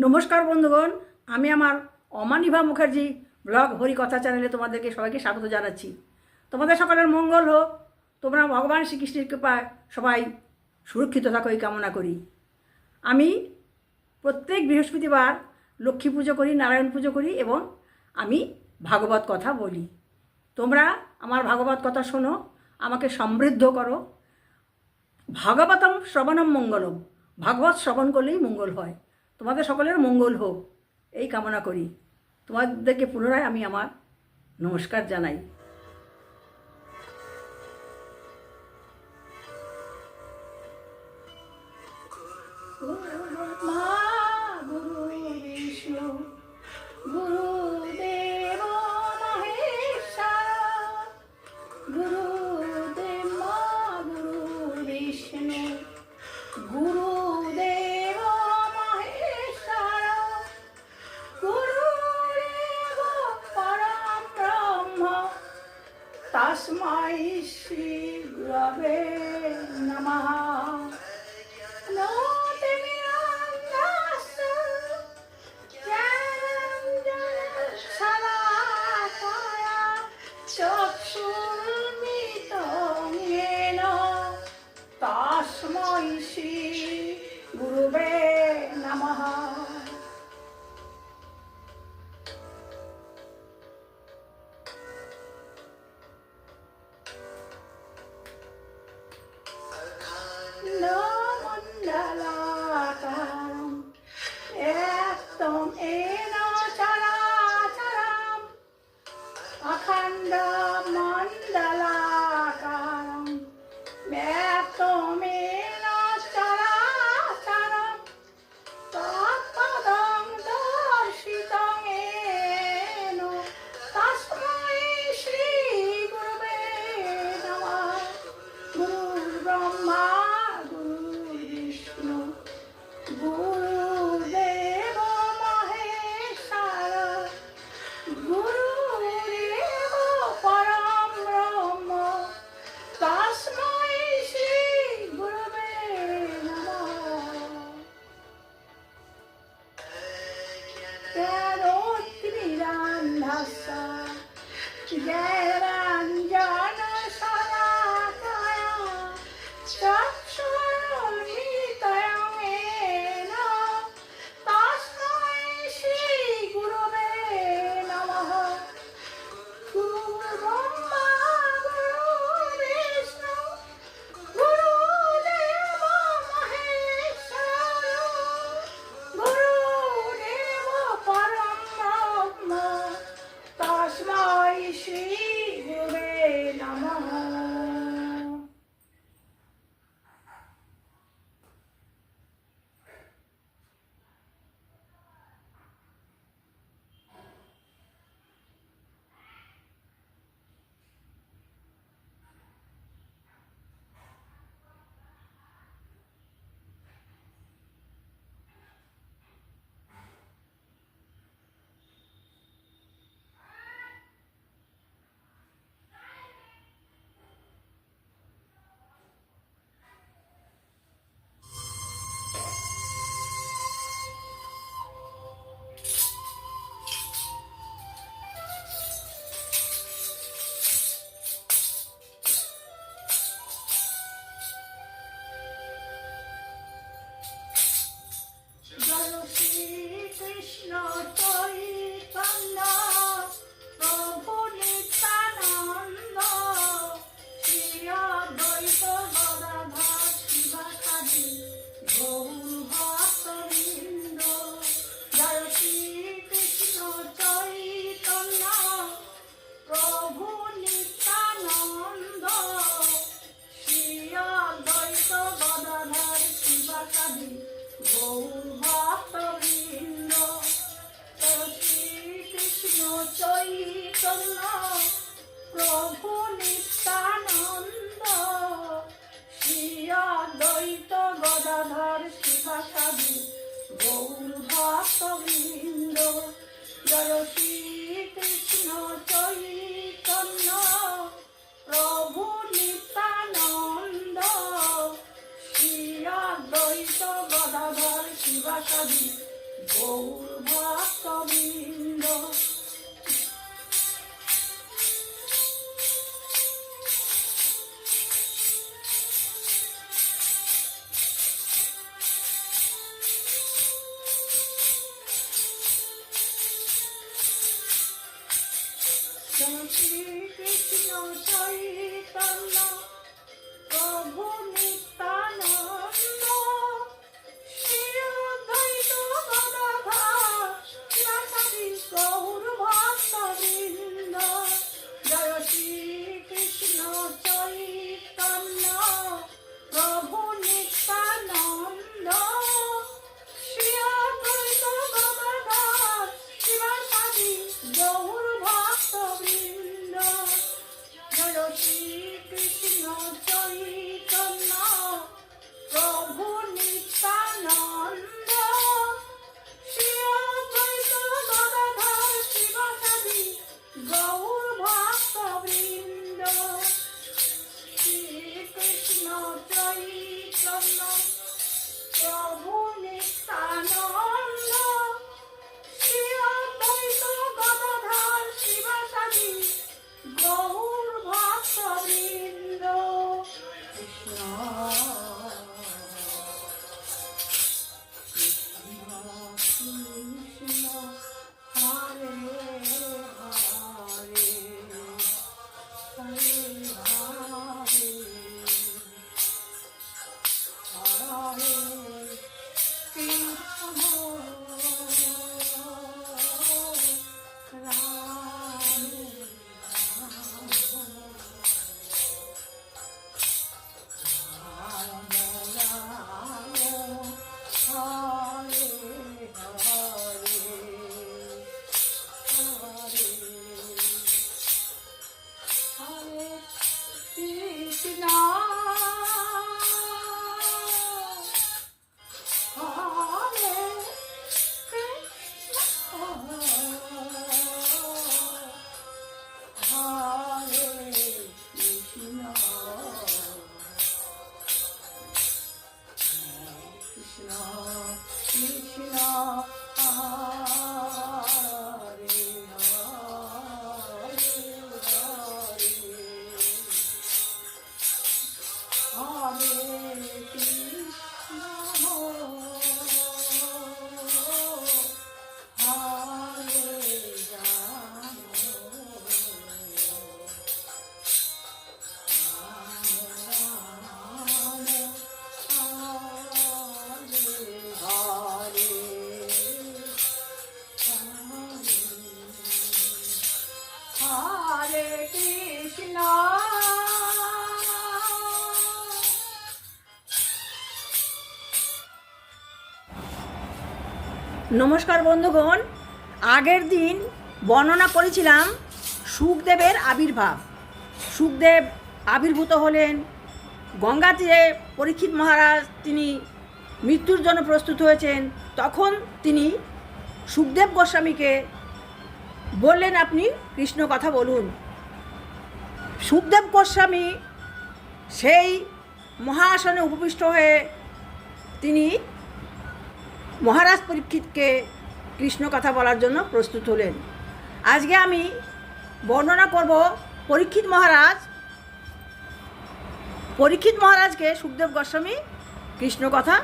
নমস্কার বন্ধুগণ, আমি আমার অমানিভা মুখার্জি ব্লগ হরিকথা চ্যানেলে তোমাদেরকে সবাইকে স্বাগত জানাচ্ছি। তোমাদের সকলের মঙ্গল হোক, তোমরা ভগবান শ্রীকৃষ্ণের কৃপায় সবাই সুরক্ষিত থাকো এই কামনা করি। আমি প্রত্যেক বৃহস্পতিবার লক্ষ্মী পুজো করি, নারায়ণ পুজো করি এবং আমি ভাগবত কথা বলি। তোমরা আমার ভাগবত কথা শোনো, আমাকে সমৃদ্ধ করো। ভাগবতম শ্রবণম মঙ্গলম, ভাগবত শ্রবণ করলেই মঙ্গল হয়। তোমাদের সকলের মঙ্গল হোক এই কামনা করি। তোমাদেরকে পুনরায় আমি আমার নমস্কার জানাই। तस्मै श्री गुरवे नमः। चक्षुर्मिलितं येन तस्मै श्री गुरवे नमः। প্রভু নিত্যানন্দ শ্রী অদ্বৈত গদাধর শিবাসাদি গৌর ভক্তবৃন্দ। জয় শ্রী কৃষ্ণ চৈতন্য প্রভু নিত্যানন্দ শ্রী অদ্বৈত গদাধর শিবাসাদি গৌর ভক্তবৃন্দ। শ্রী কৃষ্ণ চৈতন্য প্রভু নিত্যানন্দ শ্রী অদ্বৈত গদাধর শিবাসাদি গৌর ভক্তবৃন্দ। জয় শ্রী কৃষ্ণ চৈতন্য প্রভু নিত্যানন্দ শ্রী অদ্বৈত গদাধর শিবাসাদি গৌর ভক্তবৃন্দ। জয় শ্রী কৃষ্ণ চৈতন্য প্রভু নিত্যানন্দ শ্রী অদ্বৈত গদাধর শিবাসাদি গৌর ভক্তবৃন্দ। শ্রী কৃষ্ণ চৈতন্য প্রভু নিত্যানন্দ শ্রী অদ্বৈত গদাধর শিবাসাদি গৌর ভক্তবৃন্দ। কৃষ্ণ কৃষ্ণ হরে হরে হরে হরে হরে কৃষ্ণ নমস্কার বন্ধুগণ, আগের দিন বর্ণনা করেছিলাম শুকদেবের আবির্ভাব। শুকদেব আবির্ভূত হলেন গঙ্গা তীরে। পরীক্ষিত মহারাজ তিনি মৃত্যুর জন্য প্রস্তুত হয়েছেন। তখন তিনি শুকদেব গোস্বামীকে বললেন, আপনি কৃষ্ণ কথা বলুন। শুকদেব গোস্বামী সেই মহাসনে উপবিষ্ট হয়ে তিনি মহারাজ পরীক্ষিতকে কৃষ্ণ কথা বলার জন্য প্রস্তুত হলেন। আজকে আমি বর্ণনা করব পরীক্ষিত মহারাজকে শুকদেব গোস্বামী কৃষ্ণ কথা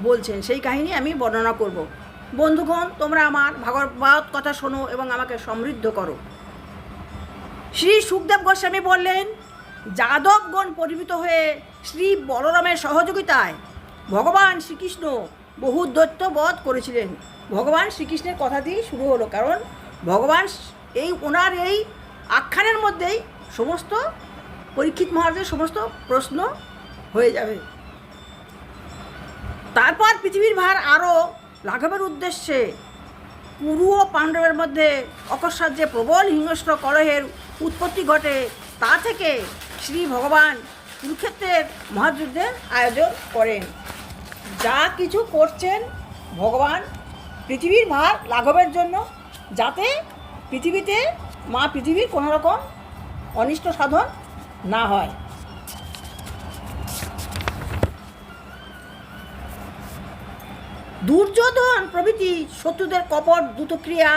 বলছেন, সেই কাহিনী আমি বর্ণনা করব। বন্ধুগণ, তোমরা আমার ভাগবত কথা শোনো এবং আমাকে সমৃদ্ধ করো। শ্রী শুকদেব গোস্বামী বললেন, যাদবগণ পরিমিত হয়ে শ্রী বলরামের সহযোগিতায় ভগবান শ্রীকৃষ্ণ বহু দৈত্যবধ করেছিলেন। ভগবান শ্রীকৃষ্ণের কথা দিয়েই শুরু হলো, কারণ ভগবান ওনার এই আখ্যানের মধ্যেই সমস্ত পরীক্ষিত মহারাজের সমস্ত প্রশ্ন হয়ে যাবে। তারপর পৃথিবীর ভার আরও লাঘবের উদ্দেশ্যে কুরু ও পাণ্ডবের মধ্যে অকস্মাৎ যে প্রবল হিংস্র কলহের উৎপত্তি ঘটে, তা থেকে শ্রী ভগবান কুরুক্ষেত্রের মহাযুদ্ধের আয়োজন করেন। যা কিছু করছেন ভগবান পৃথিবীর ভার লাঘবের জন্য, যাতে পৃথিবীতে মা পৃথিবীর কোনো রকম অনিষ্ট সাধন না হয়। দুর্যোধন প্রভৃতি শত্রুদের কপট দ্রুতক্রিয়া,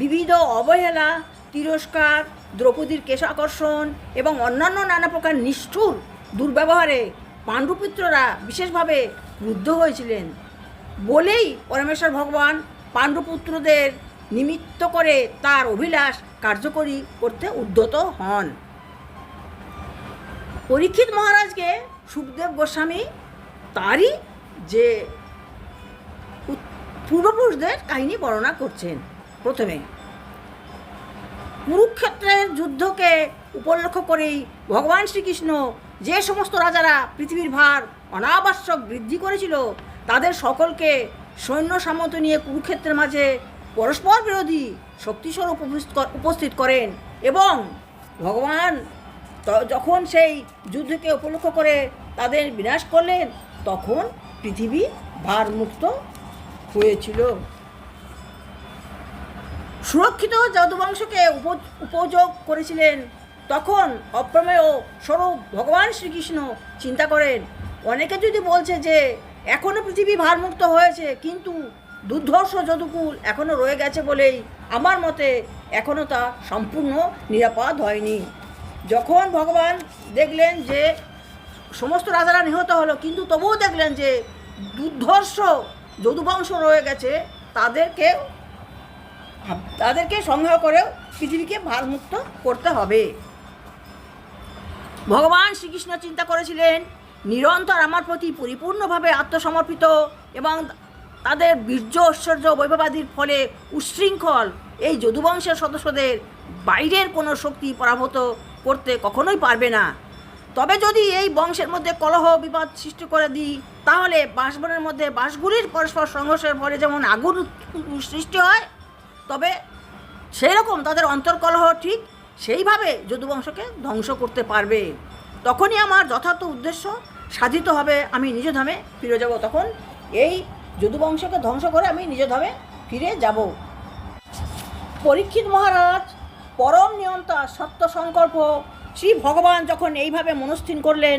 বিবিধ অবহেলা, তিরস্কার, দ্রৌপদীর কেশাকর্ষণ এবং অন্যান্য নানা প্রকার নিষ্ঠুর দুর্ব্যবহারে পাণ্ডুপুত্ররা বিশেষভাবে ক্রুদ্ধ হয়েছিলেন বলেই পরমেশ্বর ভগবান পাণ্ডুপুত্রদের নিমিত্ত করে তার অভিলাষ কার্যকরী করতে উদ্যত হন। পরীক্ষিত মহারাজকে সুখদেব গোস্বামী তারই যে পূর্বপুরুষদের কাহিনী বর্ণনা করছেন। প্রথমে কুরুক্ষেত্রের যুদ্ধকে উপলক্ষ করেই ভগবান শ্রীকৃষ্ণ যে সমস্ত রাজারা পৃথিবীর ভার অনাবশ্যক বৃদ্ধি করেছিল তাদের সকলকে সৈন্য সামন্ত নিয়ে কুরুক্ষেত্রের মাঝে পরস্পর বিরোধী শক্তিস্বরূপ উপস্থিত করেন এবং ভগবান যখন সেই যুদ্ধকে উপলক্ষ করে তাদের বিনাশ করলেন তখন পৃথিবী ভারমুক্ত হয়েছিল। সুরক্ষিত যদুবংশকে উপযোগ করেছিলেন। তখন অপ্রমেয় স্বরূপ ভগবান শ্রীকৃষ্ণ চিন্তা করেন, অনেকে যদি বলছে যে এখনও পৃথিবী ভারমুক্ত হয়েছে কিন্তু দুর্ধর্ষ যদুকুল এখনও রয়ে গেছে বলেই আমার মতে এখনও তা সম্পূর্ণ নিরাপদ হয়নি। যখন ভগবান দেখলেন যে সমস্ত রাজারা নিহত হলো কিন্তু তবুও দেখলেন যে দুর্ধর্ষ যদুবংশ রয়ে গেছে, তাদেরকে সংগ্রহ করেও পৃথিবীকে ভারমুক্ত করতে হবে। ভগবান শ্রীকৃষ্ণ চিন্তা করেছিলেন নিরন্তর আমার প্রতি পরিপূর্ণভাবে আত্মসমর্পিত এবং তাদের বীর্য ঐশ্বর্য বৈভবাদির ফলে উচ্ছৃঙ্খল এই যদুবংশের সদস্যদের বাইরের কোনো শক্তি পরাভূত করতে কখনোই পারবে না। তবে যদি এই বংশের মধ্যে কলহ বিবাদ সৃষ্টি করে দিই তাহলে বাঁশবনের মধ্যে বাঁশগুলির পরস্পর সংঘর্ষের ফলে যেমন আগুন সৃষ্টি হয় তবে সেই রকম তাদের অন্তর্কলহ ঠিক সেইভাবে যদুবংশকে ধ্বংস করতে পারবে। তখনই আমার যথার্থ উদ্দেশ্য সাধিত হবে, আমি নিজ ধামে ফিরে যাব। তখন এই যদুবংশকে ধ্বংস করে আমি নিজ ধামে ফিরে যাব। পরীক্ষিত মহারাজ পরম নিয়ন্তা সত্য সংকল্প শ্রী ভগবান যখন এইভাবে মনস্থির করলেন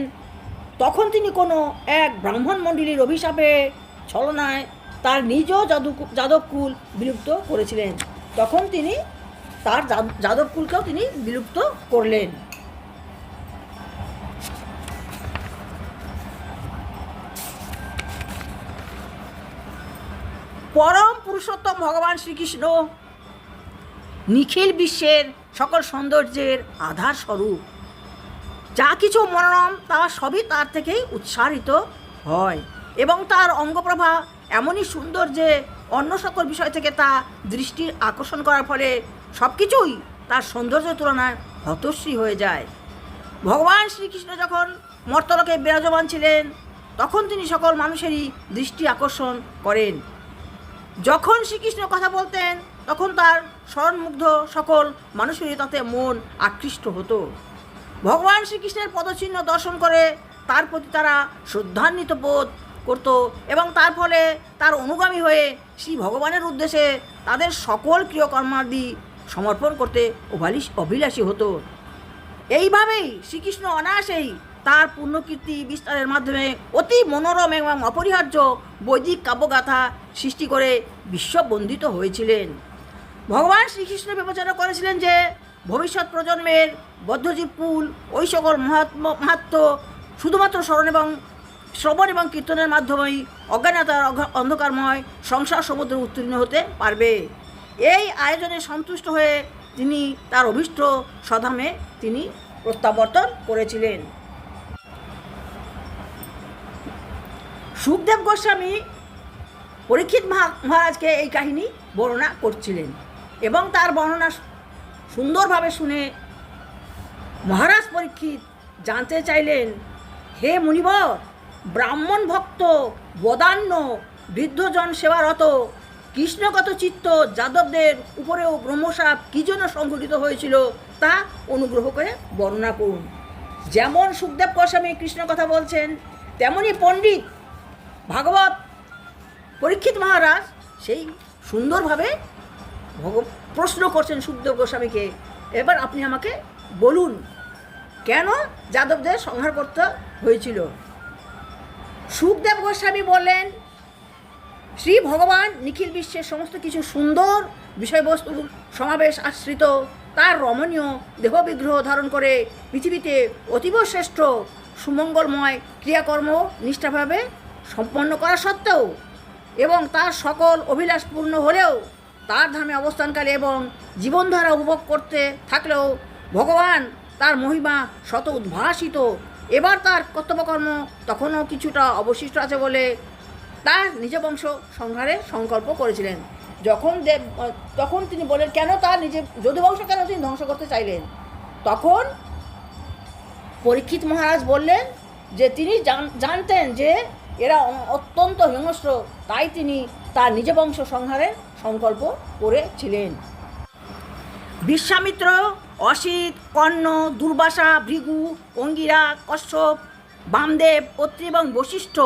তখন তিনি কোনো এক ব্রাহ্মণ মণ্ডলীর অভিশাপে ছলনায় তার নিজ যাদবকুল বিলুপ্ত করেছিলেন। তখন তিনি তার যাদবকুলকেও তিনি বিলুপ্ত করলেন। পরম পুরুষোত্তম ভগবান শ্রীকৃষ্ণ নিখিল বিশ্বের সকল সৌন্দর্যের আধার স্বরূপ। যা কিছু মনোরম তা সবই তার থেকেই উৎসারিত হয় এবং তার অঙ্গপ্রভা এমনই সুন্দর যে অন্য সকল বিষয় থেকে তা দৃষ্টির আকর্ষণ করার ফলে সব কিছুই তার সৌন্দর্যের তুলনায় হতশ্রী হয়ে যায়। ভগবান শ্রীকৃষ্ণ যখন মর্তলোকে বিরাজমান ছিলেন তখন তিনি সকল মানুষেরই দৃষ্টি আকর্ষণ করেন। যখন শ্রীকৃষ্ণ কথা বলতেন তখন তার স্মরণমুগ্ধ সকল মানুষেরই তাতে মন আকৃষ্ট হতো। ভগবান শ্রীকৃষ্ণের পদচিহ্ন দর্শন করে তার প্রতি তারা শ্রদ্ধান্বিত বোধ করত এবং তার ফলে তার অনুগামী হয়ে শ্রী ভগবানের উদ্দেশ্যে তাদের সকল ক্রিয়কর্মাদি সমর্পণ করতে অভিলাষী হতো। এইভাবেই শ্রীকৃষ্ণ অনায়াসেই তার পূর্ণকীর্তি বিস্তারের মাধ্যমে অতি মনোরম এবং অপরিহার্য বৈদিক কাব্যগাথা সৃষ্টি করে বিশ্ববন্দিত হয়েছিলেন। ভগবান শ্রীকৃষ্ণ বিবেচনা করেছিলেন যে ভবিষ্যৎ প্রজন্মের বদ্ধজীব কুল ওই সকল মাহাত্ম্য শুধুমাত্র শ্রবণ এবং কীর্তনের মাধ্যমেই অজ্ঞানতার অন্ধকারময় সংসার সমুদ্রে উত্তীর্ণ হতে পারবে। এই আয়োজনে সন্তুষ্ট হয়ে তিনি তার অভীষ্ট স্বধামে তিনি প্রত্যাবর্তন করেছিলেন। সুখদেব গোস্বামী পরীক্ষিত মহারাজকে এই কাহিনী বর্ণনা করছিলেন এবং তার বর্ণনা সুন্দরভাবে শুনে মহারাজ পরীক্ষিত জানতে চাইলেন, হে মুনিবর, ব্রাহ্মণ ভক্ত বদান্য বৃদ্ধজন সেবারত কৃষ্ণগত চিত্ত যাদবদের উপরেও ব্রহ্মশাপ কী জন্য সংঘটিত হয়েছিল তা অনুগ্রহ করে বর্ণনা করুন। যেমন সুখদেব গোস্বামী কৃষ্ণ কথা বলছেন তেমনি পণ্ডিত ভাগবত পরীক্ষিত মহারাজ সেই সুন্দরভাবে প্রশ্ন করছেন সুখদেব গোস্বামীকে, এবার আপনি আমাকে বলুন কেন যাদবদের সংহার করতে হয়েছিল। সুখদেব গোস্বামী বললেন, শ্রী ভগবান নিখিল বিশ্বের সমস্ত কিছু সুন্দর বিষয়বস্তুর সমাবেশ আশ্রিত তার রমণীয় দেহবিগ্রহ ধারণ করে পৃথিবীতে অতীব শ্রেষ্ঠ সুমঙ্গলময় ক্রিয়াকর্ম নিষ্ঠাভাবে সম্পন্ন করা সত্ত্বেও এবং তার সকল অভিলাষ পূর্ণ হলেও তার ধামে অবস্থানকালে এবং জীবনধারা উপভোগ করতে থাকলেও ভগবান তার মহিমা শত উদ্ভাসিত। এবার তার কর্তব্যকর্ম তখনও কিছুটা অবশিষ্ট আছে বলে তার নিজ বংশ সংহারের সংকল্প করেছিলেন। তখন তিনি বলেন কেন তার নিজে যদুবংশ কেন তিনি ধ্বংস করতে চাইলেন। তখন পরীক্ষিত মহারাজ বললেন যে তিনি জানতেন যে এরা অত্যন্ত হিংস্র, তাই তিনি তার নিজ বংশ সংহারের সংকল্প করেছিলেন। বিশ্বামিত্র, অসিত, কর্ণ, দুর্বাসা, ভৃগু, অঙ্গিরা, কশ্যপ, বামদেব, অত্রি এবং বশিষ্ঠ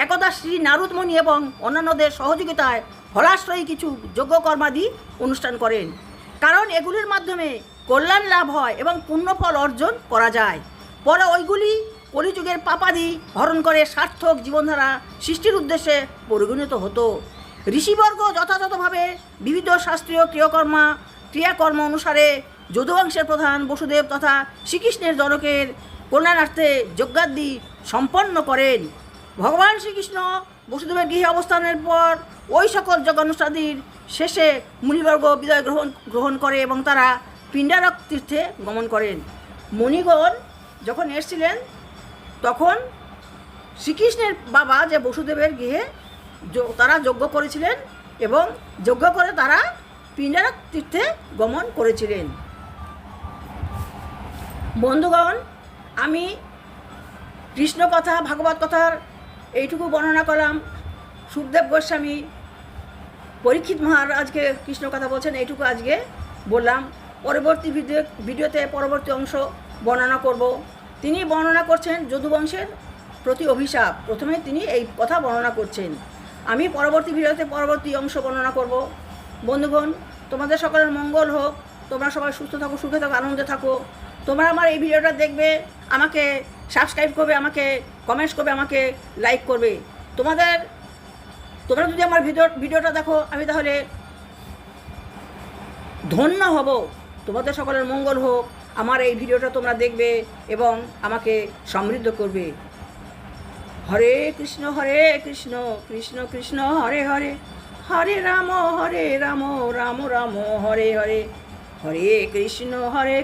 একদা শ্রী নারদমণি এবং অন্যান্যদের সহযোগিতায় ফলাশ্রয়ী কিছু যজ্ঞকর্মাদি অনুষ্ঠান করেন, কারণ এগুলির মাধ্যমে কল্যাণ লাভ হয় এবং পুণ্যফল অর্জন করা যায়। পরে ওইগুলি কলিযুগের পাপাদি হরণ করে সার্থক জীবনধারা সৃষ্টির উদ্দেশ্যে পরিগণিত হতো। ঋষিবর্গ যথাযথভাবে বিবিধ শাস্ত্রীয় ক্রিয়াকর্ম অনুসারে যদুবংশের প্রধান বসুদেব তথা শ্রীকৃষ্ণের জনকের কল্যাণার্থে যজ্ঞাদি সম্পন্ন করেন। ভগবান শ্রীকৃষ্ণ বসুদেবের গৃহে অবস্থানের পর ওই সকল যজ্ঞানুষ্ঠানের শেষে মুনিবর্গ বিদায় গ্রহণ করে এবং তারা পিণ্ডারক তীর্থে গমন করেন। মুনিগণ যখন এসেছিলেন তখন শ্রীকৃষ্ণের বাবা যে বসুদেবের গৃহে তারা যজ্ঞ করেছিলেন এবং যজ্ঞ করে তারা পিণ্ডারক তীর্থে গমন করেছিলেন। বন্ধুগণ, আমি কৃষ্ণ কথা ভাগবত কথার এইটুকু বর্ণনা করলাম। সুখদেব গোস্বামী পরীক্ষিত মহারাজকে কৃষ্ণ কথা বলছেন, এইটুকু আজকে বললাম। পরবর্তী ভিডিওতে পরবর্তী অংশ বর্ণনা করব। তিনি বর্ণনা করছেন যদুবংশের প্রতি অভিশাপ। প্রথমে তিনি এই কথা বর্ণনা করছেন। আমি পরবর্তী ভিডিওতে পরবর্তী অংশ বর্ণনা করব। বন্ধুগণ, তোমাদের সকলের মঙ্গল হোক, তোমরা সবাই সুস্থ থাকো, সুখে থাকো, আনন্দে থাকো। তোমরা আমার এই ভিডিওটা দেখবে, আমাকে সাবস্ক্রাইব করবে, আমাকে কমেন্টস করবে, আমাকে লাইক করবে। তোমরা যদি আমার ভিডিওটা দেখো, আমি তাহলে ধন্য হব। তোমাদের সকলের মঙ্গল হোক। আমার এই ভিডিওটা তোমরা দেখবে এবং আমাকে সমৃদ্ধ করবে। হরে কৃষ্ণ কৃষ্ণ কৃষ্ণ হরে হরে, হরে রাম রাম রাম হরে হরে, হরে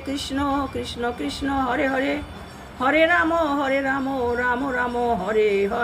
কৃষ্ণ কৃষ্ণ কৃষ্ণ হরে হরে, হরে রাম রাম রাম হরে হরে।